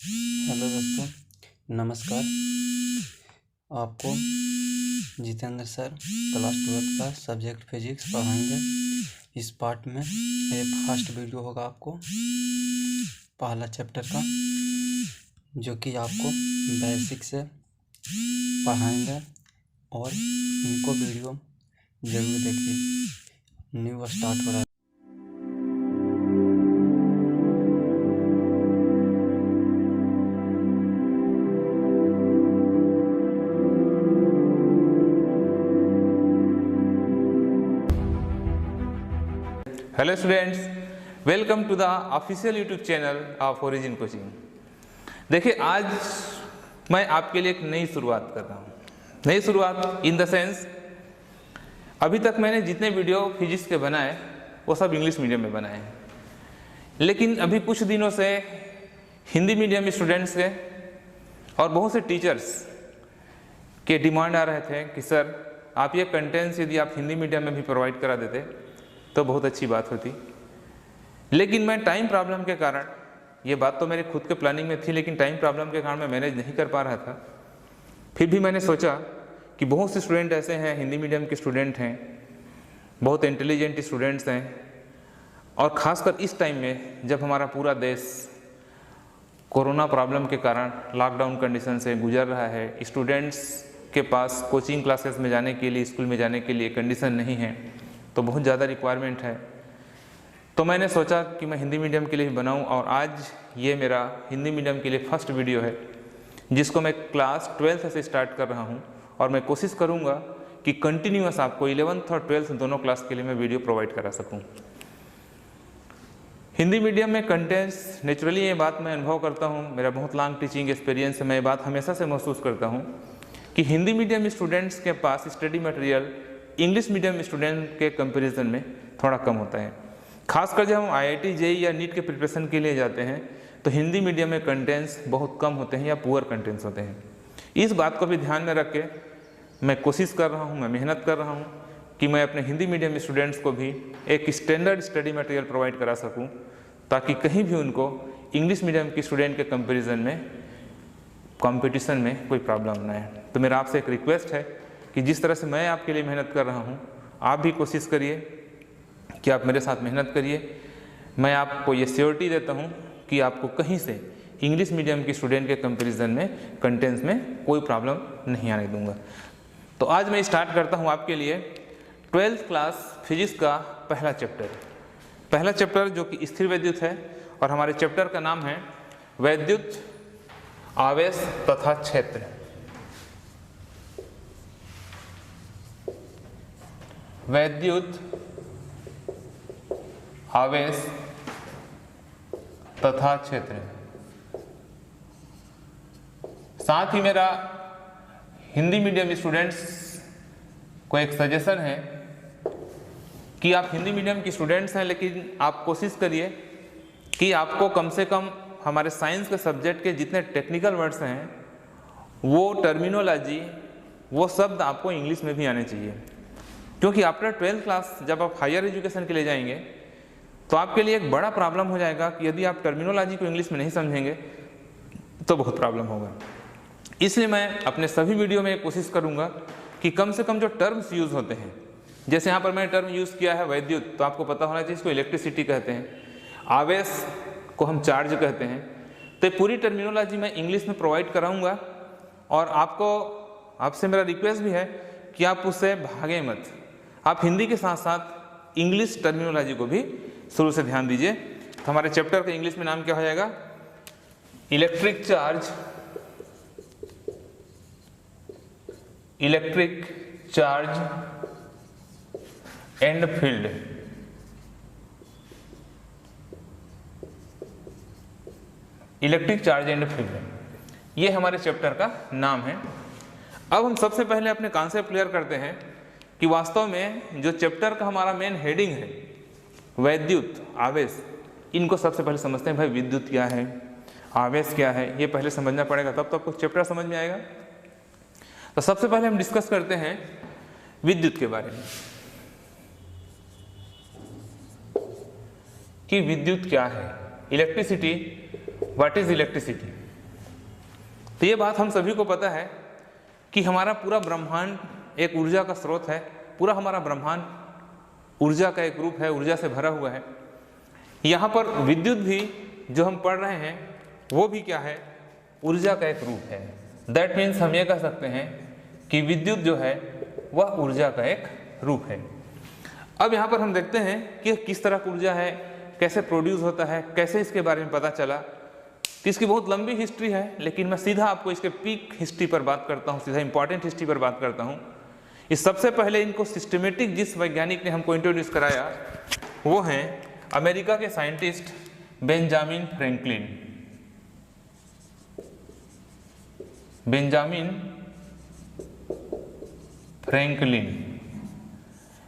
Hello दोस्तों, नमस्कार। आपको जितेंद्र सर क्लास 12th का सब्जेक्ट फिजिक्स पढ़ाएंगे। इस पार्ट में ये फर्स्ट वीडियो होगा आपको पहला चैप्टर का, जो कि आपको बेसिक से पढ़ाएंगे और इनको वीडियो ज़रूर देखिए। न्यू स्टार्ट हो रहा है। Hello students, welcome to the official YouTube channel of Origin Coaching. देखिए, आज मैं आपके लिए एक नई शुरुआत कर रहा हूँ। नई शुरुआत इन द सेंस, अभी तक मैंने जितने वीडियो फिजिक्स के बनाए वो सब इंग्लिश मीडियम में बनाए हैं, लेकिन अभी कुछ दिनों से हिंदी मीडियम स्टूडेंट्स के और बहुत से टीचर्स के डिमांड आ रहे थे कि सर आप ये कंटेंट्स यदि आप हिंदी मीडियम में भी प्रोवाइड करा देते तो बहुत अच्छी बात होती। लेकिन मैं टाइम प्रॉब्लम के कारण, ये बात तो मेरे खुद के प्लानिंग में थी, लेकिन टाइम प्रॉब्लम के कारण मैं मैनेज नहीं कर पा रहा था। फिर भी मैंने सोचा कि बहुत से स्टूडेंट ऐसे हैं, हिंदी मीडियम के स्टूडेंट हैं, बहुत इंटेलिजेंट स्टूडेंट्स हैं, और ख़ासकर इस टाइम में जब हमारा पूरा देश कोरोना प्रॉब्लम के कारण लॉकडाउन कंडीशन से गुजर रहा है, स्टूडेंट्स के पास कोचिंग क्लासेस में जाने के लिए, स्कूल में जाने के लिए कंडीशन नहीं है, तो बहुत ज़्यादा रिक्वायरमेंट है। तो मैंने सोचा कि मैं हिंदी मीडियम के लिए बनाऊं, और आज ये मेरा हिंदी मीडियम के लिए फर्स्ट वीडियो है, जिसको मैं क्लास 12th से स्टार्ट कर रहा हूं, और मैं कोशिश करूंगा कि कंटिन्यूअस आपको 11th और 12th दोनों क्लास के लिए मैं वीडियो प्रोवाइड करा सकूं। हिंदी मीडियम में कंटेंट्स, नेचुरली ये बात मैं अनुभव करता हूँ, मेरा बहुत लॉन्ग टीचिंग एक्सपीरियंस है, मैं ये बात हमेशा से महसूस करता हूँ कि हिंदी मीडियम स्टूडेंट्स के पास study material English medium student के कंपैरिजन में थोड़ा कम होता है। खासकर जब हम IIT JEE या नीट के प्रिपरेशन के लिए जाते हैं तो हिंदी मीडियम में कंटेंट्स बहुत कम होते हैं या पुअर कंटेंट्स होते हैं। इस बात को भी ध्यान में रख के मैं कोशिश कर रहा हूँ, मैं मेहनत कर रहा हूँ कि मैं अपने हिंदी मीडियम स्टूडेंट्स को भी एक स्टैंडर्ड स्टडी मटेरियल प्रोवाइड करा सकूँ, ताकि कहीं भी उनको इंग्लिश मीडियम के स्टूडेंट के कंपेरिजन में, कॉम्पिटिशन में कोई प्रॉब्लम ना आए। तो मेरा आपसे एक रिक्वेस्ट है कि जिस तरह से मैं आपके लिए मेहनत कर रहा हूँ, आप भी कोशिश करिए कि आप मेरे साथ मेहनत करिए। मैं आपको ये श्योरिटी देता हूँ कि आपको कहीं से इंग्लिश मीडियम के स्टूडेंट के कंपैरिजन में कंटेंट्स में कोई प्रॉब्लम नहीं आने दूंगा। तो आज मैं स्टार्ट करता हूँ आपके लिए 12th क्लास फिजिक्स का पहला चैप्टर जो कि स्थिर वैद्युत है, और हमारे चैप्टर का नाम है वैद्युत आवेश तथा क्षेत्र। वैद्युत आवेश तथा क्षेत्र। साथ ही मेरा हिंदी मीडियम स्टूडेंट्स को एक सजेशन है कि आप हिंदी मीडियम की स्टूडेंट्स हैं, लेकिन आप कोशिश करिए कि आपको कम से कम हमारे साइंस के सब्जेक्ट के जितने टेक्निकल वर्ड्स हैं, वो टर्मिनोलॉजी, वो शब्द आपको इंग्लिश में भी आने चाहिए। क्योंकि आफ्टर 12th क्लास जब आप हायर एजुकेशन के लिए जाएंगे तो आपके लिए एक बड़ा प्रॉब्लम हो जाएगा कि यदि आप टर्मिनोलॉजी को इंग्लिश में नहीं समझेंगे तो बहुत प्रॉब्लम होगा। इसलिए मैं अपने सभी वीडियो में कोशिश करूंगा कि कम से कम जो टर्म्स यूज़ होते हैं, जैसे यहाँ पर मैंने टर्म यूज़ किया है वैद्युत, तो आपको पता होना चाहिए इसको इलेक्ट्रिसिटी कहते हैं, आवेश को हम चार्ज कहते हैं। तो ये पूरी टर्मिनोलॉजी मैं इंग्लिश में प्रोवाइड कराऊँगा, और आपसे मेरा रिक्वेस्ट भी है कि आप उससे भागें मत। आप हिंदी के साथ साथ इंग्लिश टर्मिनोलॉजी को भी शुरू से ध्यान दीजिए। तो हमारे चैप्टर का इंग्लिश में नाम क्या हो जाएगा? Electric charge and field. Electric charge and field, ये हमारे चैप्टर का नाम है। अब हम सबसे पहले अपने कॉन्सेप्ट क्लियर करते हैं कि वास्तव में जो चैप्टर का हमारा मेन हेडिंग है वैद्युत आवेश, इनको सबसे पहले समझते हैं। भाई विद्युत क्या है, आवेश क्या है, ये पहले समझना पड़ेगा, तब तो आपको चैप्टर समझ में आएगा। तो सबसे पहले हम डिस्कस करते हैं विद्युत के बारे में कि विद्युत क्या है। Electricity, what is electricity? तो ये बात हम सभी को पता है कि हमारा पूरा ब्रह्मांड एक ऊर्जा का स्रोत है, पूरा हमारा ब्रह्मांड ऊर्जा का एक रूप है, ऊर्जा से भरा हुआ है। यहाँ पर विद्युत भी जो हम पढ़ रहे हैं वो भी क्या है, ऊर्जा का एक रूप है। दैट मीन्स हम ये कह सकते हैं कि विद्युत जो है वह ऊर्जा का एक रूप है। अब यहाँ पर हम देखते हैं कि किस तरह की ऊर्जा है, कैसे प्रोड्यूस होता है, कैसे इसके बारे में पता चला। इसकी बहुत लंबी हिस्ट्री है, लेकिन मैं सीधा आपको इसके पीक हिस्ट्री पर बात करता हूँ, सीधा इंपॉर्टेंट हिस्ट्री पर बात करता हूँ। इस सबसे पहले इनको सिस्टमेटिक जिस वैज्ञानिक ने हमको इंट्रोड्यूस कराया वो हैं अमेरिका के scientist Benjamin Franklin.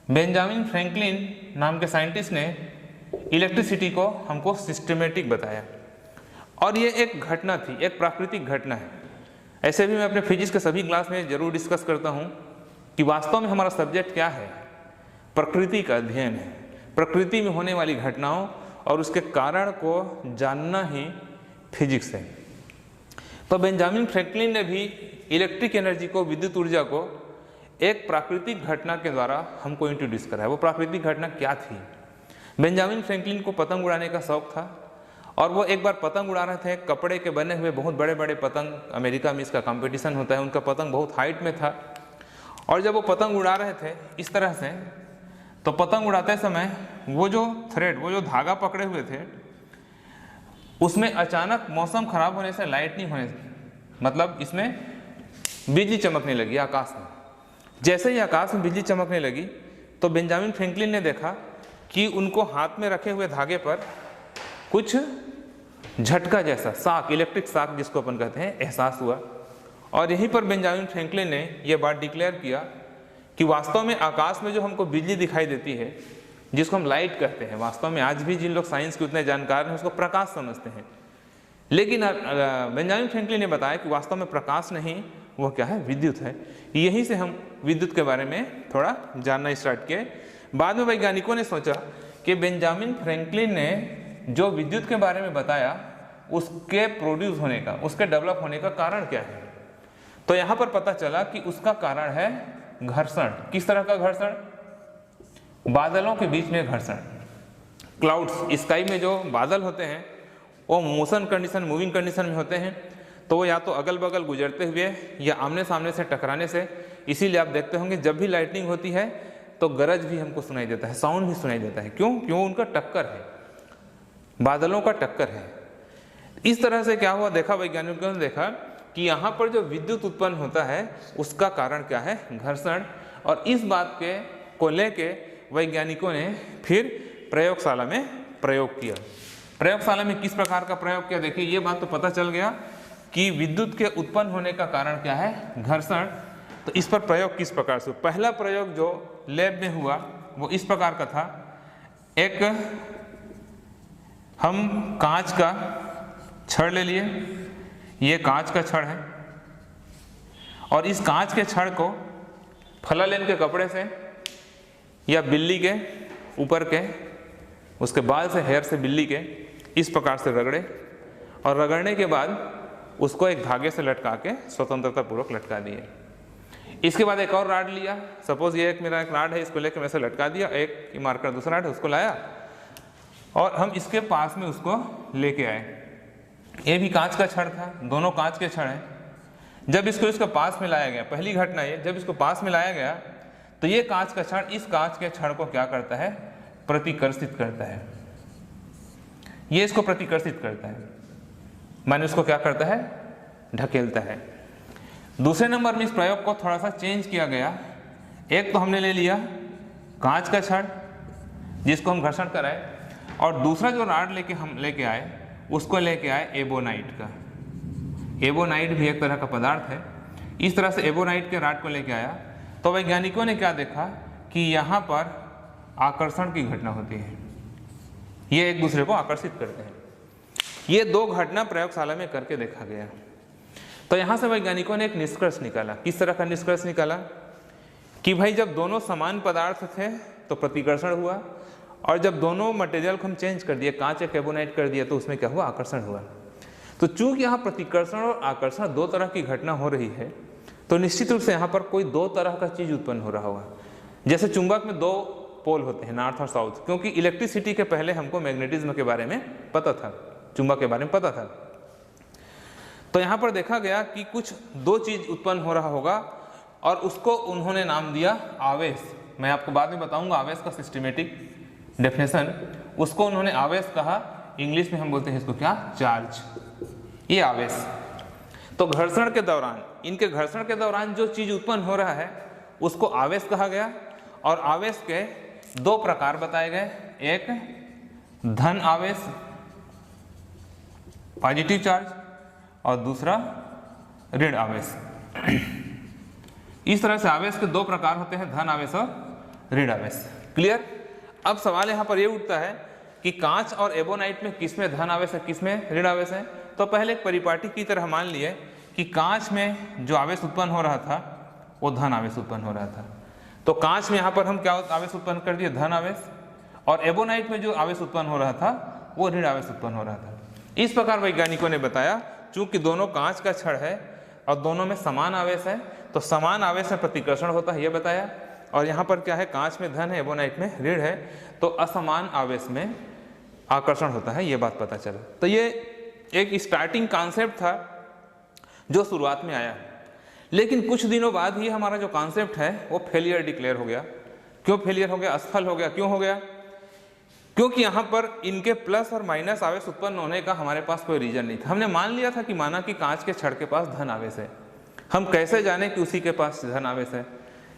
Benjamin Franklin नाम के साइंटिस्ट ने इलेक्ट्रिसिटी को हमको सिस्टमेटिक बताया। और ये एक घटना थी, एक प्राकृतिक घटना है। ऐसे भी मैं अपने फिजिक्स के सभी क्लास में जरूर डिस्कस करता हूँ कि वास्तव में हमारा सब्जेक्ट क्या है, प्रकृति का अध्ययन है। प्रकृति में होने वाली घटनाओं और उसके कारण को जानना ही फिजिक्स है। तो बेंजामिन फ्रैंकलिन ने भी इलेक्ट्रिक एनर्जी को, विद्युत ऊर्जा को एक प्राकृतिक घटना के द्वारा हमको इंट्रोड्यूस कराया। वो प्राकृतिक घटना क्या थी? बेंजामिन फ्रैंकलिन को पतंग उड़ाने का शौक था और वो एक बार पतंग उड़ा रहे थे। कपड़े के बने हुए बहुत बड़े बड़े पतंग, अमेरिका में इसका कंपटीशन होता है, उनका पतंग बहुत हाइट में था। और जब वो पतंग उड़ा रहे थे इस तरह से, तो पतंग उड़ाते समय वो जो थ्रेड, वो जो धागा पकड़े हुए थे, उसमें अचानक मौसम खराब होने से, लाइट नहीं होने से, मतलब इसमें बिजली चमकने लगी आकाश में। जैसे ही आकाश में बिजली चमकने लगी तो बेंजामिन फ्रैंकलिन ने देखा कि उनको हाथ में रखे हुए धागे पर कुछ झटका जैसा, शाक, इलेक्ट्रिक शाक जिसको अपन कहते हैं, एहसास हुआ। और यहीं पर बेंजामिन फ्रैंकलिन ने यह बात डिक्लेयर किया कि वास्तव में आकाश में जो हमको बिजली दिखाई देती है, जिसको हम लाइट कहते हैं, वास्तव में आज भी जिन लोग साइंस के उतने जानकार हैं उसको प्रकाश समझते हैं, लेकिन बेंजामिन फ्रैंकलिन ने बताया कि वास्तव में प्रकाश नहीं, वो क्या है, विद्युत है। यहीं से हम विद्युत के बारे में थोड़ा जानना स्टार्ट किए। बाद में वैज्ञानिकों ने सोचा कि बेंजामिन फ्रैंकलिन ने जो विद्युत के बारे में बताया उसके प्रोड्यूस होने का, उसके डेवलप होने का कारण क्या है। तो यहाँ पर पता चला कि उसका कारण है घर्षण। किस तरह का घर्षण? बादलों के बीच में घर्षण। क्लाउड्स, स्काई में जो बादल होते हैं वो मोशन कंडीशन, मूविंग कंडीशन में होते हैं, तो वो या तो अगल बगल गुजरते हुए या आमने सामने से टकराने से, इसीलिए आप देखते होंगे जब भी लाइटनिंग होती है तो गरज भी हमको सुनाई देता है, साउंड भी सुनाई देता है। क्यों? क्यों? उनका टक्कर है, बादलों का टक्कर है। इस तरह से क्या हुआ, देखा वैज्ञानिकों ने देखा कि यहाँ पर जो विद्युत उत्पन्न होता है उसका कारण क्या है, घर्षण। और इस बात को लेके वैज्ञानिकों ने फिर प्रयोगशाला में प्रयोग किया। प्रयोगशाला में किस प्रकार का प्रयोग किया? देखिए, ये बात तो पता चल गया कि विद्युत के उत्पन्न होने का कारण क्या है, घर्षण। तो इस पर प्रयोग किस प्रकार से? पहला प्रयोग जो लैब में हुआ वो इस प्रकार का था। एक हम कांच का छड़ ले लिए, ये कांच का छड़ है, और इस कांच के छड़ को फलालेन के कपड़े से या बिल्ली के ऊपर के, उसके बाल से, हेयर से बिल्ली के इस प्रकार से रगड़े, और रगड़ने के बाद उसको एक धागे से लटका के स्वतंत्रता पूर्वक लटका दिए। इसके बाद एक और राड लिया, सपोज ये एक मेरा एक राड है, इसको लेकर मैं से लटका दिया, एक मार्कर दूसरा राड है उसको लाया और हम इसके पास में उसको लेके आए। ये भी कांच का छड़ था, दोनों कांच के छड़ हैं। जब इसको इसके पास में लाया गया, पहली घटना ये, जब इसको पास में लाया गया तो ये कांच का छड़ इस कांच के छड़ को क्या करता है, प्रतिकर्षित करता है। ये इसको प्रतिकर्षित करता है, माने उसको क्या करता है, ढकेलता है। दूसरे नंबर में इस प्रयोग को थोड़ा सा चेंज किया गया। एक तो हमने ले लिया कांच का छड़ जिसको हम घर्षण कराए, और दूसरा जो राड हम लेके आए उसको लेके आए एबोनाइट का। एबोनाइट भी एक तरह का पदार्थ है। इस तरह से एबोनाइट के राड को लेके आया तो वैज्ञानिकों ने क्या देखा कि यहाँ पर आकर्षण की घटना होती है, ये एक दूसरे को आकर्षित करते हैं। ये दो घटना प्रयोगशाला में करके देखा गया। तो यहाँ से वैज्ञानिकों ने एक निष्कर्ष निकाला। किस तरह का निष्कर्ष निकाला कि भाई जब दोनों समान पदार्थ थे तो प्रतिकर्षण हुआ, और जब दोनों मटेरियल को हम चेंज कर दिए, कांच एक एबोनाइट कर दिया, तो उसमें क्या हुआ, आकर्षण हुआ। तो चूंकि यहाँ प्रतिकर्षण और आकर्षण दो तरह की घटना हो रही है, तो निश्चित रूप से यहाँ पर कोई दो तरह का चीज उत्पन्न हो रहा होगा। जैसे चुंबक में दो पोल होते हैं, नॉर्थ और साउथ, क्योंकि इलेक्ट्रिसिटी के पहले हमको मैग्नेटिज्म के बारे में पता था, चुंबक के बारे में पता था। तो यहाँ पर देखा गया कि कुछ दो चीज उत्पन्न हो रहा होगा और उसको उन्होंने नाम दिया आवेश। मैं आपको बाद में बताऊंगा आवेश का सिस्टमेटिक डेफिनेशन। उसको उन्होंने आवेश कहा, इंग्लिश में हम बोलते हैं इसको क्या, चार्ज। ये आवेश। तो घर्षण के दौरान, इनके घर्षण के दौरान जो चीज उत्पन्न हो रहा है उसको आवेश कहा गया। और आवेश के दो प्रकार बताए गए, एक धन आवेश पॉजिटिव चार्ज और दूसरा ऋण आवेश। इस तरह से आवेश के दो प्रकार होते हैं, धन आवेश और ऋण आवेश। क्लियर? अब सवाल यहाँ पर ये उठता है कि कांच और एबोनाइट में किसमें धन आवेश है, किसमें ऋण आवेश है। तो पहले एक परिपाटी की तरह मान लिए कि कांच में जो आवेश उत्पन्न हो रहा था वो धन आवेश उत्पन्न हो रहा था। तो कांच में यहाँ पर हम क्या आवेश उत्पन्न कर दिए, धन आवेश, और एबोनाइट में जो आवेश उत्पन्न हो रहा था वो ऋण आवेश उत्पन्न हो रहा था। इस प्रकार वैज्ञानिकों ने बताया, चूंकि दोनों कांच का छड़ है और दोनों में समान आवेश है, तो समान आवेश में प्रतिकर्षण होता है, ये बताया। और यहाँ पर क्या है, कांच में धन है, एबोनाइट में ऋण है, तो असमान आवेश में आकर्षण होता है, ये बात पता चला। तो ये एक स्टार्टिंग कॉन्सेप्ट था जो शुरुआत में आया, लेकिन कुछ दिनों बाद ही हमारा जो कॉन्सेप्ट है वो फेलियर डिक्लेयर हो गया। क्यों फेलियर हो गया, असफल हो गया? क्यों हो गया? क्योंकि यहाँ पर इनके प्लस और माइनस आवेश उत्पन्न होने का हमारे पास कोई रीजन नहीं था। हमने मान लिया था कि माना कि कांच के छड़ के पास धन आवेश है, हम कैसे जाने कि उसी के पास धन आवेश है?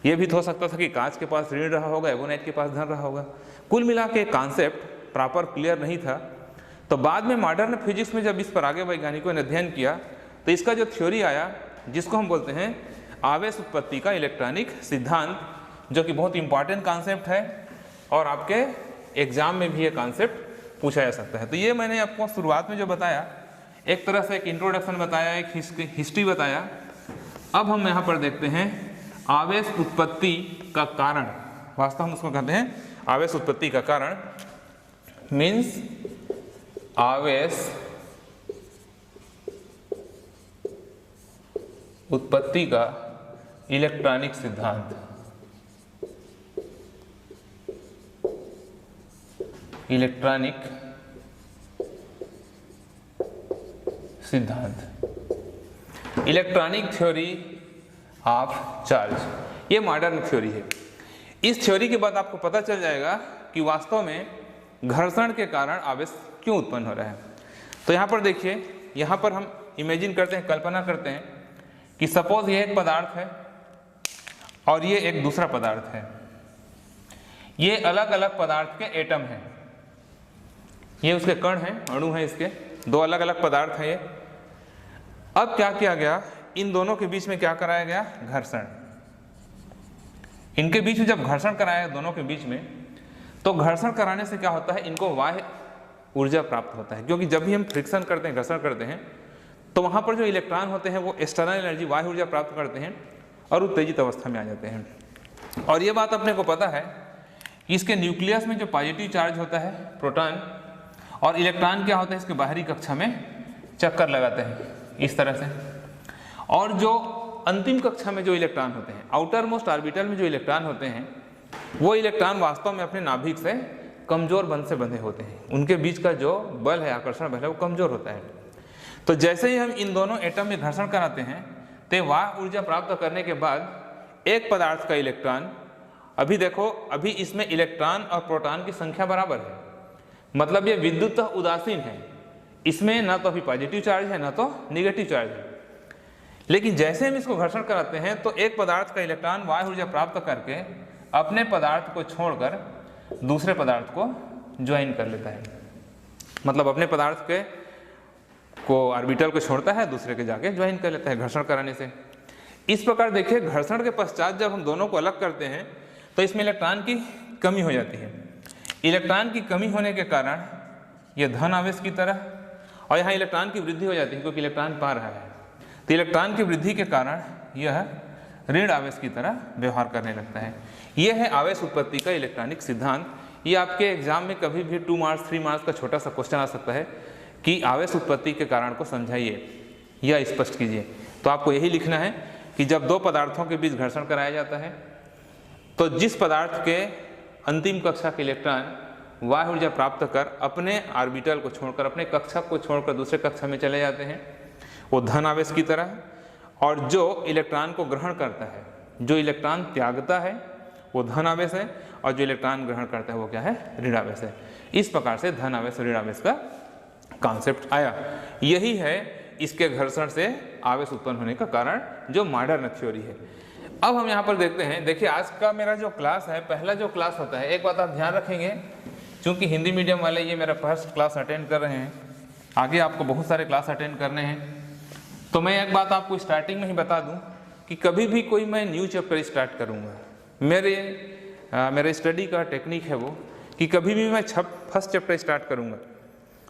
ये भी तो हो सकता था कि कांच के पास ऋण रहा होगा, एबोनाइट के पास धन रहा होगा। कुल मिला के कॉन्सेप्ट प्रॉपर क्लियर नहीं था। तो बाद में मॉडर्न फिजिक्स में जब इस पर आगे वैज्ञानिकों ने अध्ययन किया तो इसका जो थ्योरी आया, जिसको हम बोलते हैं आवेश उत्पत्ति का इलेक्ट्रॉनिक सिद्धांत, जो कि बहुत इंपॉर्टेंट कॉन्सेप्ट है और आपके एग्जाम में भी ये कॉन्सेप्ट पूछा जा सकता है। तो ये मैंने आपको शुरुआत में जो बताया, एक तरह से एक इंट्रोडक्शन बताया, एक हिस्ट्री बताया। अब हम यहाँ पर देखते हैं आवेश उत्पत्ति का कारण। वास्तव में उसको कहते हैं आवेश उत्पत्ति का कारण, मीन्स आवेश उत्पत्ति का इलेक्ट्रॉनिक सिद्धांत। इलेक्ट्रॉनिक सिद्धांत, इलेक्ट्रॉनिक थ्योरी ऑफ चार्ज, ये मॉडर्न थ्योरी है। इस थ्योरी के बाद आपको पता चल जाएगा कि वास्तव में घर्षण के कारण आवेश क्यों उत्पन्न हो रहा है। तो यहाँ पर देखिए, यहाँ पर हम इमेजिन करते हैं, कल्पना करते हैं कि सपोज ये एक पदार्थ है और ये एक दूसरा पदार्थ है। ये अलग अलग पदार्थ के एटम हैं, ये उसके कण हैं, अणु हैं, इसके दो अलग अलग पदार्थ हैं ये। अब क्या किया गया, इन दोनों के बीच में क्या कराया गया, घर्षण। इनके बीच में जब घर्षण कराया दोनों के बीच में, तो घर्षण कराने से क्या होता है, इनको बाह्य ऊर्जा प्राप्त होता है। क्योंकि जब भी हम फ्रिक्शन करते हैं, घर्षण करते हैं, तो वहाँ पर जो इलेक्ट्रॉन होते हैं वो एक्सटर्नल एनर्जी, बाह्य ऊर्जा प्राप्त करते हैं और उत्तेजित अवस्था में आ जाते हैं। और ये बात अपने को पता है कि इसके न्यूक्लियस में जो पॉजिटिव चार्ज होता है, प्रोटॉन, और इलेक्ट्रॉन क्या होता है, इसके बाहरी कक्षा में चक्कर लगाते हैं इस तरह से। और जो अंतिम कक्षा में जो इलेक्ट्रॉन होते हैं, आउटर मोस्ट ऑर्बिटल में जो इलेक्ट्रॉन होते हैं, वो इलेक्ट्रॉन वास्तव में अपने नाभिक से कमजोर बंध से बंधे होते हैं। उनके बीच का जो बल है, आकर्षण बल है, वो कमजोर होता है। तो जैसे ही हम इन दोनों एटम में घर्षण कराते हैं, तो वह ऊर्जा प्राप्त करने के बाद एक पदार्थ का इलेक्ट्रॉन, अभी देखो, अभी इसमें इलेक्ट्रॉन और प्रोटॉन की संख्या बराबर है, मतलब ये विद्युतः उदासीन है, इसमें ना तो अभी पॉजिटिव चार्ज है ना तो निगेटिव चार्ज है। लेकिन जैसे हम इसको घर्षण कराते हैं तो एक पदार्थ का इलेक्ट्रॉन वायु ऊर्जा प्राप्त करके अपने पदार्थ को छोड़कर दूसरे पदार्थ को ज्वाइन कर लेता है, मतलब अपने पदार्थ के को ऑर्बिटल को छोड़ता है, दूसरे के जाके ज्वाइन कर लेता है घर्षण कराने से। इस प्रकार देखिए, घर्षण के पश्चात जब हम दोनों को अलग करते हैं तो इसमें इलेक्ट्रॉन की कमी हो जाती है। इलेक्ट्रॉन की कमी होने के कारण यह धन आवेश की तरह, और यहाँ इलेक्ट्रॉन की वृद्धि हो जाती है क्योंकि इलेक्ट्रॉन पा रहा है, तो इलेक्ट्रॉन की वृद्धि के कारण यह ऋण आवेश की तरह व्यवहार करने लगता है। यह है आवेश उत्पत्ति का इलेक्ट्रॉनिक सिद्धांत। ये आपके एग्जाम में कभी भी 2 मार्क्स 3 मार्क्स का छोटा सा क्वेश्चन आ सकता है कि आवेश उत्पत्ति के कारण को समझाइए या स्पष्ट कीजिए। तो आपको यही लिखना है कि जब दो पदार्थों के बीच घर्षण कराया जाता है तो जिस पदार्थ के अंतिम कक्षा के इलेक्ट्रॉन वाह्य ऊर्जा प्राप्त कर अपने ऑर्बिटल को छोड़कर, अपने कक्षक को छोड़कर दूसरे कक्षा में चले जाते हैं, वो धन आवेश की तरह, और जो इलेक्ट्रॉन को ग्रहण करता है, जो इलेक्ट्रॉन त्यागता है वो धन आवेश है, और जो इलेक्ट्रॉन ग्रहण करता है वो क्या है, ऋण आवेश है। इस प्रकार से धन आवेश और ऋण आवेश का कॉन्सेप्ट आया। यही है इसके घर्षण से आवेश उत्पन्न होने का कारण, जो मॉडर्न थ्योरी है। अब हम यहाँ पर देखते हैं, देखिए आज का मेरा जो क्लास है, पहला जो क्लास होता है, एक बात आप ध्यान रखेंगे, क्योंकि हिंदी मीडियम वाले ये मेरा फर्स्ट क्लास अटेंड कर रहे हैं, आगे आपको बहुत सारे क्लास अटेंड करने हैं। तो मैं एक बात आपको स्टार्टिंग में ही बता दूं कि कभी भी कोई मैं न्यू चैप्टर स्टार्ट करूंगा, मेरे स्टडी का टेक्निक है वो कि कभी भी मैं फर्स्ट चैप्टर स्टार्ट करूंगा,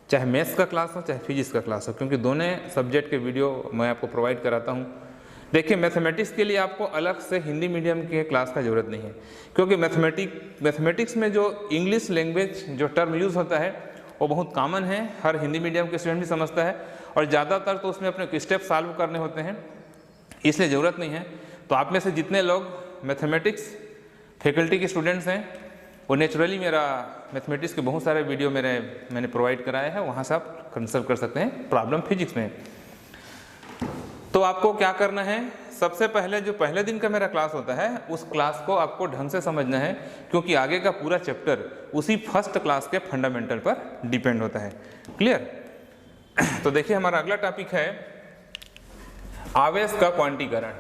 चाहे मैथ्स का क्लास हो चाहे फिजिक्स का क्लास हो, क्योंकि दोनों सब्जेक्ट के वीडियो मैं आपको प्रोवाइड कराता हूँ। देखिए मैथमेटिक्स के लिए आपको अलग से हिंदी मीडियम के क्लास का ज़रूरत नहीं है, क्योंकि मैथमेटिक्स में जो इंग्लिश लैंग्वेज जो टर्म यूज़ होता है वो बहुत कॉमन है, हर हिंदी मीडियम के स्टूडेंट भी समझता है, और ज़्यादातर तो उसमें अपने स्टेप सॉल्व करने होते हैं, इसलिए ज़रूरत नहीं है। तो आप में से जितने लोग मैथमेटिक्स फैकल्टी के स्टूडेंट्स हैं वो नेचुरली मेरा मैथमेटिक्स के बहुत सारे वीडियो मैंने प्रोवाइड कराए हैं, वहाँ से आप कंसल्ट कर सकते हैं प्रॉब्लम फिजिक्स में। तो आपको क्या करना है, सबसे पहले जो पहले दिन का मेरा क्लास होता है उस क्लास को आपको ढंग से समझना है, क्योंकि आगे का पूरा चैप्टर उसी फर्स्ट क्लास के फंडामेंटल पर डिपेंड होता है। क्लियर? तो देखिए हमारा अगला टॉपिक है आवेश का क्वांटीकरण।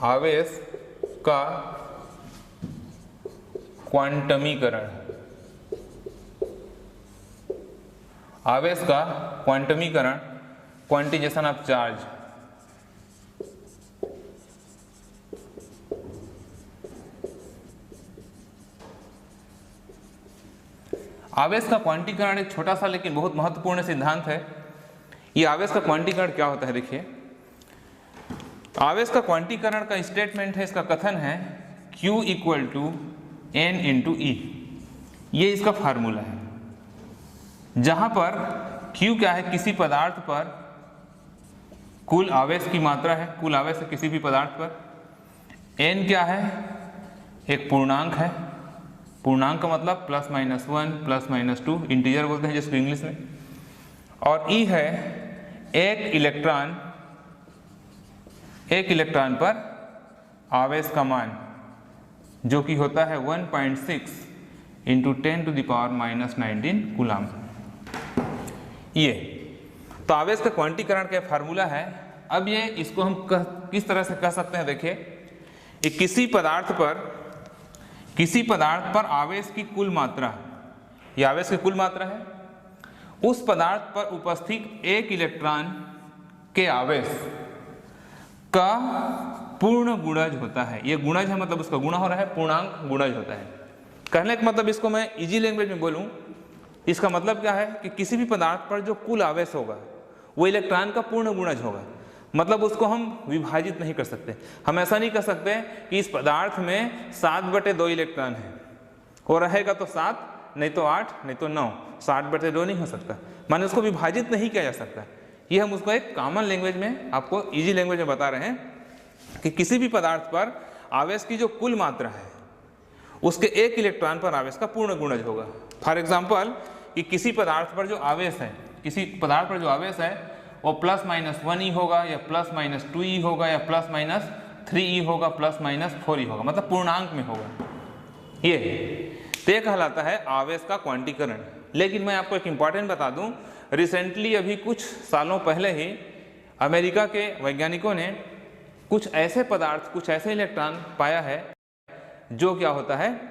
आवेश का क्वांटमीकरण। आवेश का क्वांटमीकरण, क्वांटिजेशन ऑफ चार्ज। आवेश का क्वांटीकरण एक छोटा सा लेकिन बहुत महत्वपूर्ण सिद्धांत है। ये आवेश का क्वांटीकरण क्या होता है, देखिए आवेश का क्वांटीकरण का स्टेटमेंट है, इसका कथन है Q equal to N into E। ये इसका फार्मूला है, जहां पर Q क्या है, किसी पदार्थ पर कुल आवेश की मात्रा है, कुल आवेश है किसी भी पदार्थ पर। N क्या है, एक पूर्णांक है, पूर्णांक का मतलब +-1 +-2, इंटीजर बोलते हैं जिसको इंग्लिश में। और E है एक इलेक्ट्रॉन पर आवेश का मान, जो कि होता है 1.6 × 10⁻⁻19 कूलम। ये तो आवेश का क्वांटीकरण का फार्मूला है। अब ये इसको हम किस तरह से कह सकते हैं, देखिए किसी पदार्थ पर आवेश की कुल मात्रा, ये आवेश की कुल मात्रा है, उस पदार्थ पर उपस्थित एक इलेक्ट्रॉन के आवेश का पूर्ण गुणज होता है। ये गुणज है, मतलब उसका गुणा हो रहा है, पूर्णांक गुणज होता है। कहने का मतलब, इसको मैं इजी लैंग्वेज में बोलूं, इसका मतलब क्या है कि किसी भी पदार्थ पर जो कुल आवेश होगा वो इलेक्ट्रॉन का पूर्ण गुणज होगा। मतलब उसको हम विभाजित नहीं कर सकते। हम ऐसा नहीं कर सकते कि इस पदार्थ में 7/2 इलेक्ट्रॉन है, वो रहेगा तो 7, नहीं तो 8, नहीं तो 9, 7/2 नहीं हो सकता, माने उसको विभाजित नहीं किया जा सकता। ये हम उसको एक कॉमन लैंग्वेज में, आपको इजी लैंग्वेज में बता रहे हैं कि किसी भी पदार्थ पर आवेश की जो कुल मात्रा है उसके एक इलेक्ट्रॉन पर आवेश का पूर्ण गुणज होगा। फॉर एग्जाम्पल कि किसी पदार्थ पर जो आवेश है, वो +-1 होगा या +-2 होगा या +-3 होगा, +-4 होगा, मतलब पूर्णांक में होगा। ये कहलाता है आवेश का क्वांटीकरण। लेकिन मैं आपको एक इंपॉर्टेंट बता दूं, रिसेंटली अभी कुछ सालों पहले ही अमेरिका के वैज्ञानिकों ने कुछ ऐसे पदार्थ, कुछ ऐसे इलेक्ट्रॉन पाया है जो क्या होता है,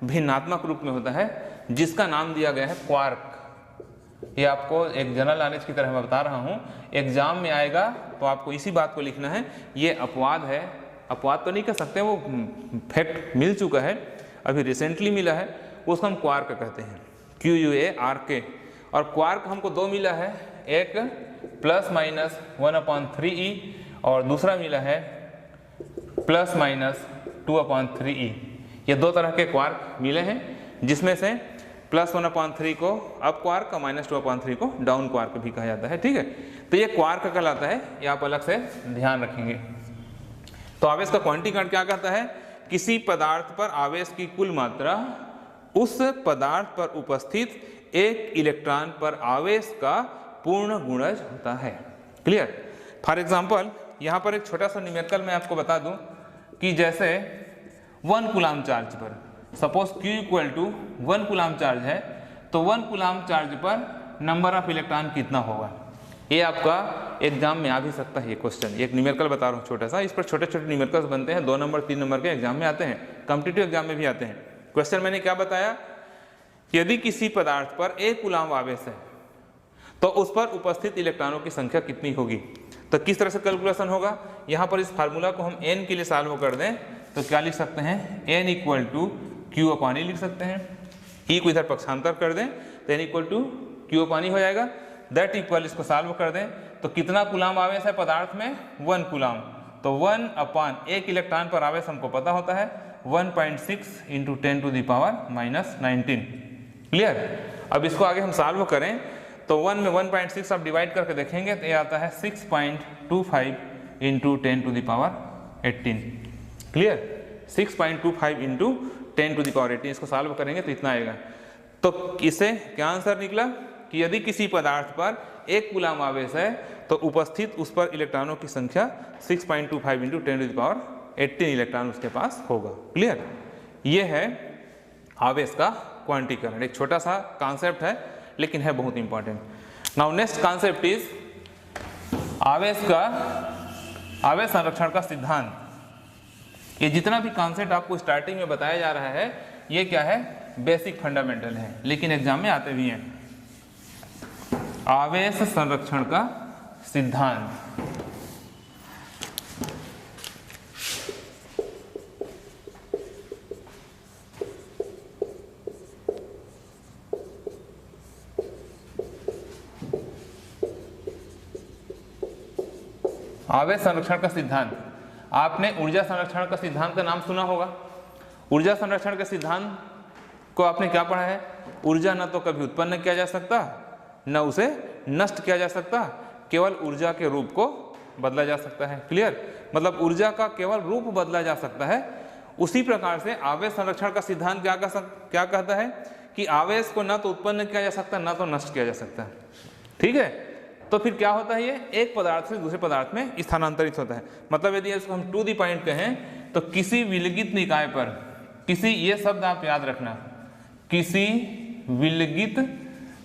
भिन्नात्मक रूप में होता है, जिसका नाम दिया गया है क्वार्क। ये आपको एक जनरल नॉलेज की तरह मैं बता रहा हूँ, एग्जाम में आएगा तो आपको इसी बात को लिखना है। ये अपवाद है, अपवाद तो नहीं कह सकते, वो फैक्ट मिल चुका है, अभी रिसेंटली मिला है, उसको हम क्वार्क कहते हैं, QUARK। और क्वार्क हमको 2 मिला है, एक +-1/3e और दूसरा मिला है +-2/3e। ये 2 तरह के क्वार्क मिले हैं, जिसमें से +1/3 को अप क्वार्क, -2/3 को डाउन क्वार्क भी कहा जाता है। ठीक है, तो ये क्वार्क कहलाता है, ये आप अलग से ध्यान रखेंगे। तो आवेश का क्वांटीकरण क्या कहता है? किसी पदार्थ पर आवेश की कुल मात्रा उस पदार्थ पर उपस्थित एक इलेक्ट्रॉन पर आवेश का पूर्ण गुणज होता है। क्लियर? फॉर एग्जाम्पल यहाँ पर एक छोटा सा न्यूमेरिकल मैं आपको बता दूं कि जैसे 1 कूलाम चार्ज पर, सपोज Q = 1 कूलाम चार्ज है, तो 1 कूलाम चार्ज पर नंबर ऑफ इलेक्ट्रॉन कितना होगा? ये आपका एग्जाम में आ भी सकता है। ये क्वेश्चन, एक न्यूमेरिकल बता रहा हूँ छोटा सा, इस पर छोटे छोटे न्यूमेरिकल्स बनते हैं, 2 नंबर 3 नंबर के एग्जाम में आते हैं, कॉम्पिटिटिव एग्जाम में भी आते हैं। क्वेश्चन मैंने क्या बताया? यदि किसी पदार्थ पर 1 कूलाम आवेश है तो उस पर उपस्थित इलेक्ट्रॉनों की संख्या कितनी होगी? तो किस तरह से कैलकुलेशन होगा? यहाँ पर इस फार्मूला को हम n के लिए सॉल्व कर दें तो क्या लिख सकते हैं? n = Q/E लिख सकते हैं। E को इधर पक्षांतर कर दें तो n = Q/E हो जाएगा। दैट इक्वल, इसको सॉल्व कर दें तो कितना कूलाम आवेश है पदार्थ में? 1 कूलाम। तो 1/1 इलेक्ट्रॉन पर आवेश हमको पता होता है 1.6 × 10⁻⁻19। क्लियर? अब इसको आगे हम सॉल्व करें तो 1 में 1.6 आप डिवाइड करके देखेंगे तो ये आता है 6.25 × 10⁻18। क्लियर? 6.25 × 10⁻18, इसको सॉल्व करेंगे तो इतना आएगा। तो इससे क्या आंसर निकला कि यदि किसी पदार्थ पर 1 कूलाम आवेश है तो उपस्थित उस पर इलेक्ट्रॉनों की संख्या 6.25 × 10⁻18 इलेक्ट्रॉन उसके पास होगा। क्लियर? ये है आवेश का क्वांटीकरण। एक छोटा सा कॉन्सेप्ट है लेकिन है बहुत important. Now next concept is आवेश संरक्षण का सिद्धांत। ये जितना भी कॉन्सेप्ट आपको स्टार्टिंग में बताया जा रहा है ये क्या है? बेसिक फंडामेंटल है, लेकिन एग्जाम में आते भी हैं। आवेश संरक्षण का सिद्धांत। आवेश संरक्षण का सिद्धांत, आपने ऊर्जा संरक्षण का सिद्धांत का नाम सुना होगा। ऊर्जा संरक्षण के सिद्धांत को आपने क्या पढ़ा है? ऊर्जा न तो कभी उत्पन्न किया जा सकता न उसे नष्ट किया जा सकता, केवल ऊर्जा के रूप को बदला जा सकता है। क्लियर? मतलब ऊर्जा का केवल रूप बदला जा सकता है। उसी प्रकार से आवेश संरक्षण का सिद्धांत क्या कहता है कि आवेश को न तो उत्पन्न किया जा सकता न तो नष्ट किया जा सकता। ठीक है, तो फिर क्या होता है? ये एक पदार्थ से दूसरे पदार्थ में स्थानांतरित होता है। मतलब यदि इसको हम टू द पॉइंट कहें तो किसी विलगित निकाय पर, किसी, ये शब्द आप याद रखना, किसी विलगित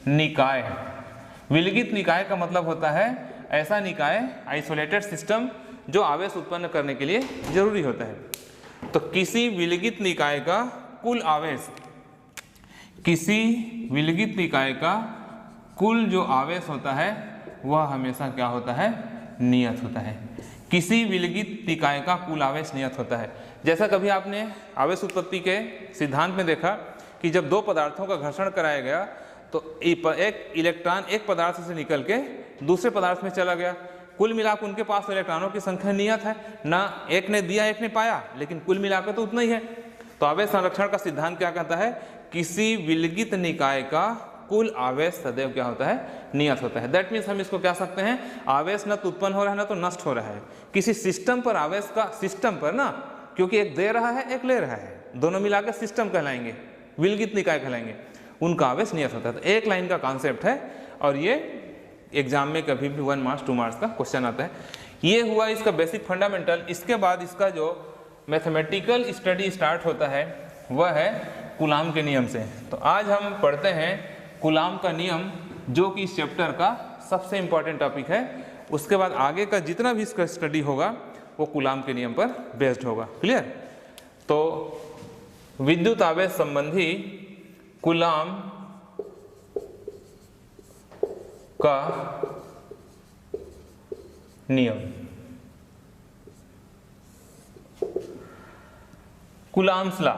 निकाय, विलगित निकाय का मतलब होता है ऐसा निकाय, आइसोलेटेड सिस्टम जो आवेश उत्पन्न करने के लिए जरूरी होता है। तो किसी विलगित निकाय का कुल आवेश, किसी विलगित निकाय का कुल जो आवेश होता है वह हमेशा क्या होता है? नियत होता है। किसी विलगित निकाय का कुल आवेश नियत होता है। जैसा कभी आपने आवेश उत्पत्ति के सिद्धांत में देखा कि जब 2 पदार्थों का घर्षण कराया गया तो एक इलेक्ट्रॉन एक पदार्थ से निकल के दूसरे पदार्थ में चला गया, कुल मिलाकर उनके पास इलेक्ट्रॉनों की संख्या नियत है ना, एक ने दिया एक ने पाया, लेकिन कुल मिलाकर तो उतना ही है। तो आवेश संरक्षण का सिद्धांत क्या कहता है? किसी विलगित निकाय का कुल आवेश सदैव क्या होता है? नियत होता है। दैट मीन्स हम इसको क्या सकते हैं? आवेश न तो उत्पन्न हो रहा है ना तो नष्ट हो रहा है। किसी सिस्टम पर आवेश का, सिस्टम पर ना, क्योंकि एक दे रहा है एक ले रहा है, दोनों मिलाकर सिस्टम कहलाएंगे, विलगित निकाय कहलाएंगे, उनका आवेश नियत होता है। तो एक लाइन का कॉन्सेप्ट है और ये एग्जाम में कभी भी 1 मार्क्स 2 मार्क्स का क्वेश्चन आता है। ये हुआ इसका बेसिक फंडामेंटल। इसके बाद इसका जो मैथमेटिकल स्टडी स्टार्ट होता है वह है कूलाम के नियम से। तो आज हम पढ़ते हैं कूलाम का नियम, जो कि इस चैप्टर का सबसे इंपॉर्टेंट टॉपिक है। उसके बाद आगे का जितना भी इसका स्टडी होगा वो कूलाम के नियम पर बेस्ड होगा। क्लियर? तो विद्युत आवेश संबंधी कूलाम का नियम, coulombs law.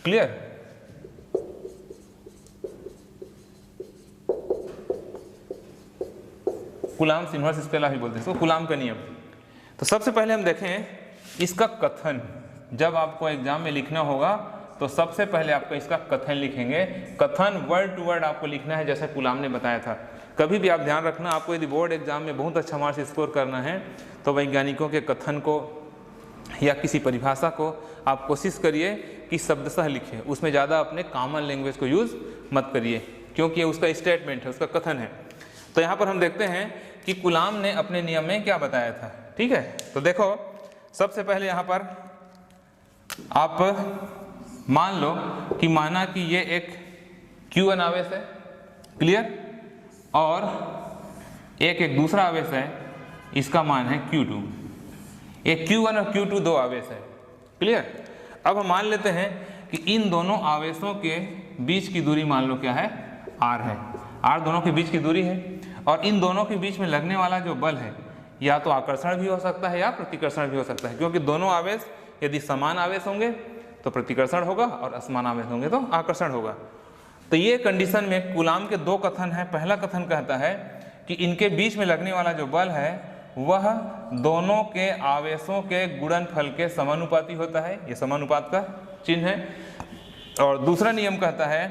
Clear? Coulombs inverse scale law भी बोलते हैं इसको, कूलाम का नियम। तो सबसे पहले हम देखें इसका कथन। जब आपको एग्जाम में लिखना होगा तो सबसे पहले आपको इसका कथन लिखेंगे। कथन वर्ड टू वर्ड आपको लिखना है जैसे कूलाम ने बताया था। कभी भी आप ध्यान रखना, आपको यदि बोर्ड एग्जाम में बहुत अच्छा मार्क्स स्कोर करना है तो वैज्ञानिकों के कथन को या किसी परिभाषा को आप कोशिश करिए कि शब्दशः लिखें, उसमें ज़्यादा अपने कॉमन लैंग्वेज को यूज़ मत करिए, क्योंकि ये उसका स्टेटमेंट है, उसका कथन है। तो यहाँ पर हम देखते हैं कि कूलाम ने अपने नियम में क्या बताया था। ठीक है, तो देखो सबसे पहले यहाँ पर आप मान लो कि माना कि ये एक Q1 आवेश है, क्लियर, और एक दूसरा आवेश है, इसका मान है Q2। एक Q1 और Q2 दो आवेश है, क्लियर। अब हम मान लेते हैं कि इन दोनों आवेशों के बीच की दूरी मान लो क्या है, R है। R दोनों के बीच की दूरी है, और इन दोनों के बीच में लगने वाला जो बल है या तो आकर्षण भी हो सकता है या प्रतिकर्षण भी हो सकता है, क्योंकि दोनों आवेश यदि समान आवेश होंगे तो प्रतिकर्षण होगा और असमान आवेश होंगे तो आकर्षण होगा। तो ये कंडीशन में कूलाम के दो कथन हैं। पहला कथन कहता है कि इनके बीच में लगने वाला जो बल है वह दोनों के आवेशों के गुणनफल के समानुपाती होता है, ये समानुपात का चिन्ह है। और दूसरा नियम कहता है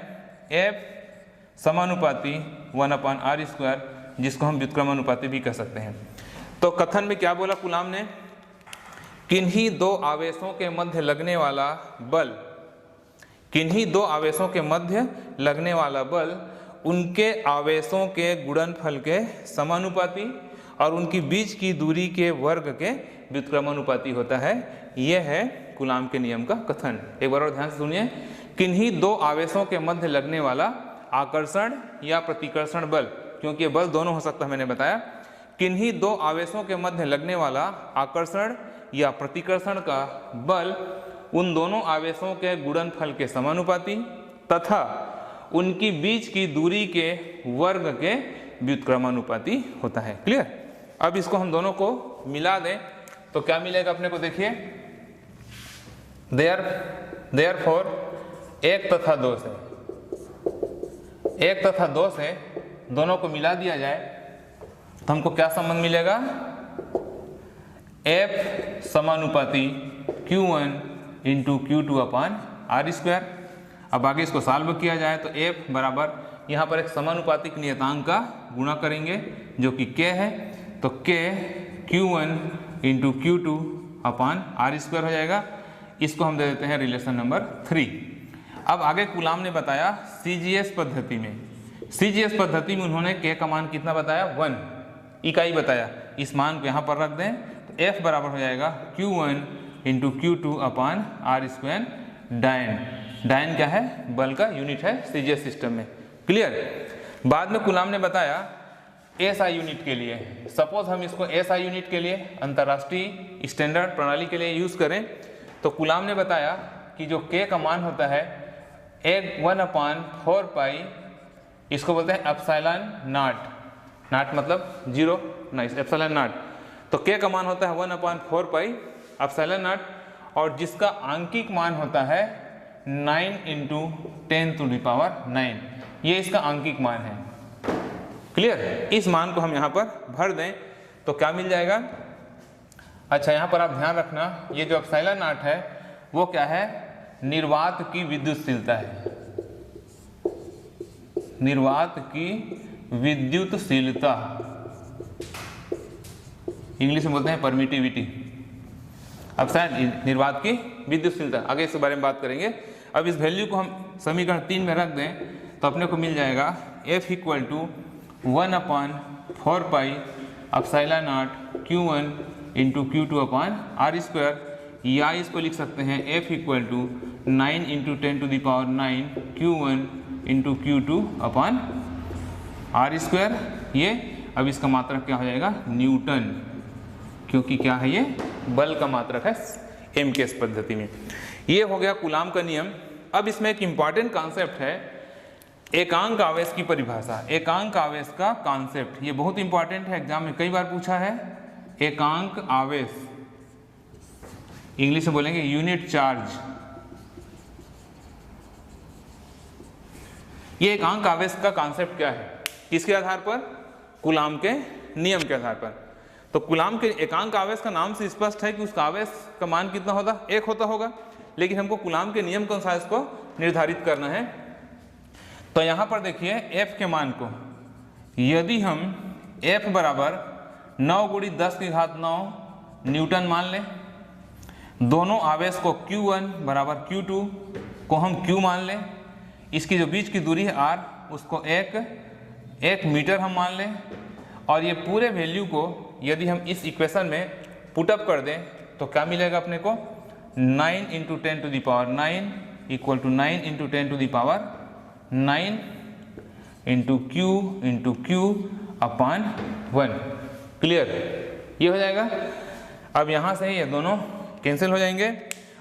F समानुपाती 1/r², जिसको हम व्युत्क्रमानुपाती भी कह सकते हैं। तो कथन में क्या बोला कूलाम ने, किन्हीं दो आवेशों के मध्य लगने वाला बल, किन्हीं दो आवेशों के मध्य लगने वाला बल उनके आवेशों के गुणनफल के समानुपाती और उनकी बीच की दूरी के वर्ग के व्युत्क्रमानुपाती होता है। यह है कूलाम के नियम का कथन। एक बार और ध्यान से सुनिए, किन्हीं दो आवेशों के मध्य लगने वाला आकर्षण या प्रतिकर्षण बल, क्योंकि ये बल दोनों हो सकता है, मैंने बताया, किन्हीं दो आवेशों के मध्य लगने वाला आकर्षण या प्रतिकर्षण का बल उन दोनों आवेशों के गुणनफल के समानुपाती तथा उनकी बीच की दूरी के वर्ग के व्युत्क्रमानुपाती होता है। क्लियर। अब इसको हम दोनों को मिला दें तो क्या मिलेगा अपने को, देखिए, देयरफॉर एक तथा दो से, एक तथा दो से दोनों को मिला दिया जाए तो हमको क्या संबंध मिलेगा, F समानुपाती Q1 इंटू Q2/r²। अब आगे इसको सॉल्व किया जाए तो F बराबर, यहाँ पर एक समानुपातिक नियतांक का गुणा करेंगे जो कि K है, तो K Q1 इंटू Q2/r² हो जाएगा। इसको हम दे देते हैं रिलेशन नंबर 3। अब आगे कूलाम ने बताया CGS पद्धति में, CGS पद्धति में उन्होंने K का मान कितना बताया, 1 इकाई बताया। इस मान को यहाँ पर रख दें तो F बराबर हो जाएगा Q1 इंटू Q2/r²। डायन क्या है, बल का यूनिट है CGS सिस्टम में। क्लियर। बाद में कूलाम ने बताया SI यूनिट के लिए, सपोज हम इसको SI यूनिट के लिए, अंतर्राष्ट्रीय स्टैंडर्ड प्रणाली के लिए यूज करें, तो कूलाम ने बताया कि जो K का मान होता है 1/4 पाई, इसको बोलते हैं एप्सिलॉन नॉट, नॉट मतलब जीरो, नाइस, एप्सिलॉन नॉट। तो K का मान होता है 1/4 पाई एप्सिलॉन नॉट, और जिसका आंकिक मान होता है 9 इंटू 10⁹, ये इसका आंकिक मान है। क्लियर। इस मान को हम यहाँ पर भर दें तो क्या मिल जाएगा। अच्छा, यहाँ पर आप ध्यान रखना, ये जो एप्सिलॉन नॉट है वो क्या है, निर्वात की विद्युतशीलता है, निर्वात की विद्युतशीलता, इंग्लिश में बोलते हैं परमिटिविटी। अब शायद निर्वात की विद्युतशीलता, आगे इसके बारे में बात करेंगे। अब इस वैल्यू को हम समीकरण 3 में रख दें तो अपने को मिल जाएगा F = 1/4 pi epsilon not Q1 into Q2/r², या इसको लिख सकते हैं F = 9 into 10⁹ Q1 into Q2/r²। ये अब इसका मात्रक क्या हो जाएगा, न्यूटन, क्योंकि क्या है, ये बल का मात्रक है MKS पद्धति में। ये हो गया कूलाम का नियम। अब इसमें एक इंपॉर्टेंट कॉन्सेप्ट है, एकांक आवेश की परिभाषा, एकांक आवेश का कॉन्सेप्ट। ये बहुत इंपॉर्टेंट है, एग्जाम में कई बार पूछा है। एकांक आवेश, इंग्लिश में बोलेंगे यूनिट चार्ज। ये एकांक आवेश का कॉन्सेप्ट क्या है, किसके आधार पर, कूलाम के नियम के आधार पर। तो कूलाम के एकांक आवेश का नाम से स्पष्ट है कि उसका आवेश का मान कितना होता, 1 होता होगा। लेकिन हमको कूलाम के नियम के अनुसार इसको निर्धारित करना है। तो यहाँ पर देखिए F के मान को यदि हम F बराबर 9 × 10⁹ न्यूटन मान लें, दोनों आवेश को Q1 बराबर Q2 को हम Q मान लें, इसकी जो बीच की दूरी है R उसको 1 मीटर हम मान लें, और ये पूरे वैल्यू को यदि हम इस इक्वेशन में पुटअप कर दें तो क्या मिलेगा अपने को 9 × 10⁹ इक्वल टू 9 × 10⁹ × Q/1। क्लियर, ये हो जाएगा। अब यहाँ से ये दोनों कैंसिल हो जाएंगे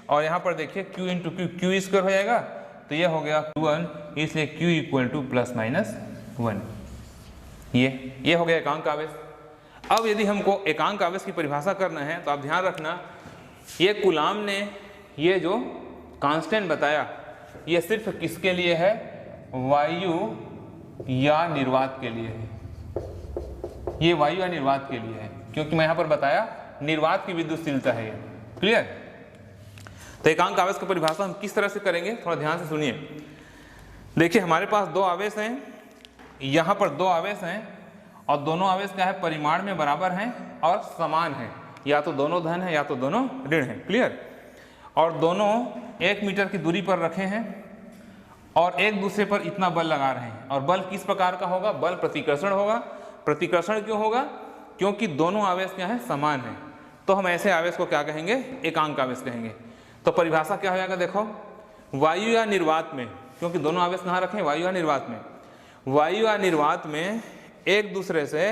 और यहाँ पर देखिए Q × Q हो जाएगा, तो ये हो गया Q1, इसलिए Q इक्वल टू +-1। ये हो गया एकांक आवेश। अब यदि हमको एकांक आवेश की परिभाषा करना है तो आप ध्यान रखना, ये कूलाम ने ये जो कांस्टेंट बताया ये सिर्फ किसके लिए है, वायु या निर्वात के लिए है। ये वायु या निर्वात के लिए है, क्योंकि मैं यहाँ पर बताया निर्वात की विद्युतशीलता है ये। क्लियर। तो एकांक आवेश की परिभाषा हम किस तरह से करेंगे, थोड़ा ध्यान से सुनिए। देखिए हमारे पास दो आवेश हैं, यहाँ पर दो आवेश हैं और दोनों आवेश क्या है, परिमाण में बराबर हैं और समान हैं, या तो दोनों धन है या तो दोनों ऋण है। क्लियर। और दोनों 1 मीटर की दूरी पर रखे हैं और एक दूसरे पर इतना बल लगा रहे हैं, और बल किस प्रकार का होगा, बल प्रतिकर्षण होगा। प्रतिकर्षण क्यों होगा, क्योंकि दोनों आवेश क्या है, समान है। तो हम ऐसे आवेश को क्या कहेंगे, एकांक आवेश कहेंगे। तो परिभाषा क्या हो जाएगा, देखो वायु या निर्वात में, क्योंकि दोनों आवेश कहाँ रखे हैं, वायु या निर्वात में। वायु या निर्वात में एक दूसरे से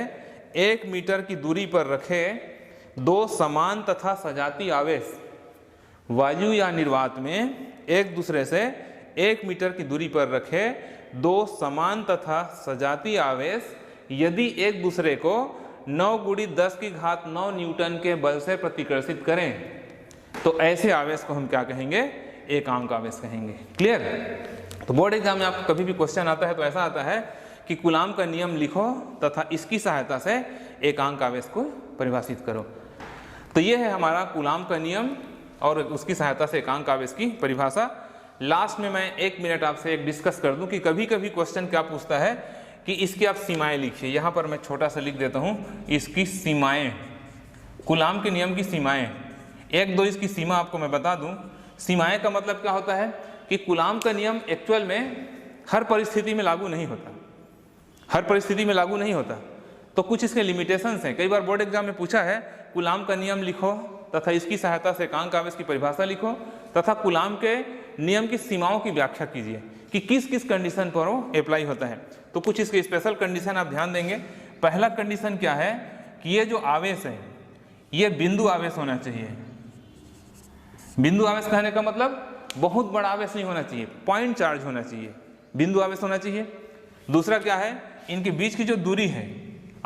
1 मीटर की दूरी पर रखे दो समान तथा सजातीय आवेश, वायु या निर्वात में एक दूसरे से 1 मीटर की दूरी पर रखे दो समान तथा सजातीय आवेश यदि एक दूसरे को 9 × 10⁹ न्यूटन के बल से प्रतिकर्षित करें तो ऐसे आवेश को हम क्या कहेंगे, एकांक आवेश कहेंगे। क्लियर। तो बोर्ड एग्जाम में आपको कभी भी क्वेश्चन आता है तो ऐसा आता है कि कूलाम का नियम लिखो तथा इसकी सहायता से एकांक आवेश को परिभाषित करो। तो ये है हमारा कूलाम का नियम और उसकी सहायता से एकांक आवेश की परिभाषा। लास्ट में मैं 1 मिनट आपसे एक डिस्कस कर दूं कि कभी कभी क्वेश्चन क्या पूछता है कि इसकी आप सीमाएं लिखिए। यहाँ पर मैं छोटा सा लिख देता हूँ, इसकी सीमाएं, कूलाम के नियम की सीमाएं। 1-2 इसकी सीमा आपको मैं बता दूं। सीमाएं का मतलब क्या होता है कि कूलाम का नियम एक्चुअल में हर परिस्थिति में लागू नहीं होता, हर परिस्थिति में लागू नहीं होता। तो कुछ इसके लिमिटेशंस हैं। कई बार बोर्ड एग्जाम में पूछा है कूलाम का नियम लिखो तथा इसकी सहायता से एकांक आवेश की परिभाषा लिखो तथा कूलाम के नियम की सीमाओं की व्याख्या कीजिए कि किस किस कंडीशन पर वो अप्लाई होता है। तो कुछ इसके स्पेशल कंडीशन आप ध्यान देंगे। पहला कंडीशन क्या है कि ये जो आवेश है ये बिंदु आवेश होना चाहिए। बिंदु आवेश कहने का मतलब बहुत बड़ा आवेश नहीं होना चाहिए, पॉइंट चार्ज होना चाहिए, बिंदु आवेश होना चाहिए। दूसरा क्या है, इनके बीच की जो दूरी है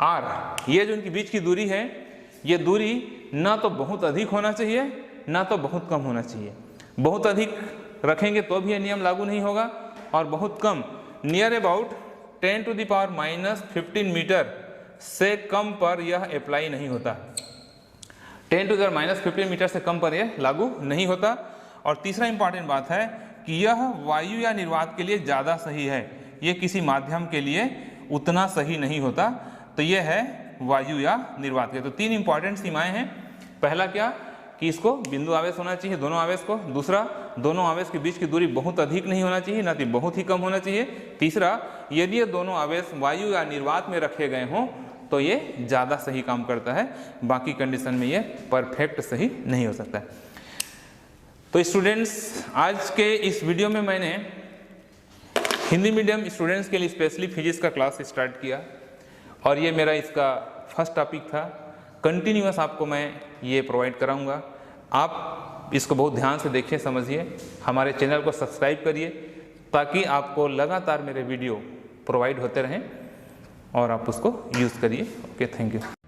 r, ये जो इनकी बीच की दूरी है ये दूरी ना तो बहुत अधिक होना चाहिए ना तो बहुत कम होना चाहिए। बहुत अधिक रखेंगे तो भी ये नियम लागू नहीं होगा और बहुत कम, नियर अबाउट 10⁻⁻15 मीटर से कम पर यह अप्लाई नहीं होता। 10⁻⁻15 मीटर से कम पर यह लागू नहीं होता। और तीसरा इंपॉर्टेंट बात है कि यह वायु या निर्वात के लिए ज़्यादा सही है, ये किसी माध्यम के लिए उतना सही नहीं होता। तो यह है वायु या निर्वात के। तो 3 इंपॉर्टेंट सीमाएं हैं। पहला क्या कि इसको बिंदु आवेश होना चाहिए दोनों आवेश को। दूसरा, दोनों आवेश के बीच की दूरी बहुत अधिक नहीं होना चाहिए, ना कि बहुत ही कम होना चाहिए। तीसरा, यदि ये दोनों आवेश वायु या निर्वात में रखे गए हों तो ये ज़्यादा सही काम करता है, बाकी कंडीशन में ये परफेक्ट सही नहीं हो सकता है। तो स्टूडेंट्स, आज के इस वीडियो में मैंने हिंदी मीडियम स्टूडेंट्स के लिए स्पेशली फिजिक्स का क्लास स्टार्ट किया और ये मेरा इसका फर्स्ट टॉपिक था। कंटिन्यूअस आपको मैं ये प्रोवाइड कराऊंगा। आप इसको बहुत ध्यान से देखिए, समझिए, हमारे चैनल को सब्सक्राइब करिए ताकि आपको लगातार मेरे वीडियो प्रोवाइड होते रहें और आप उसको यूज़ करिए। Okay, thank you.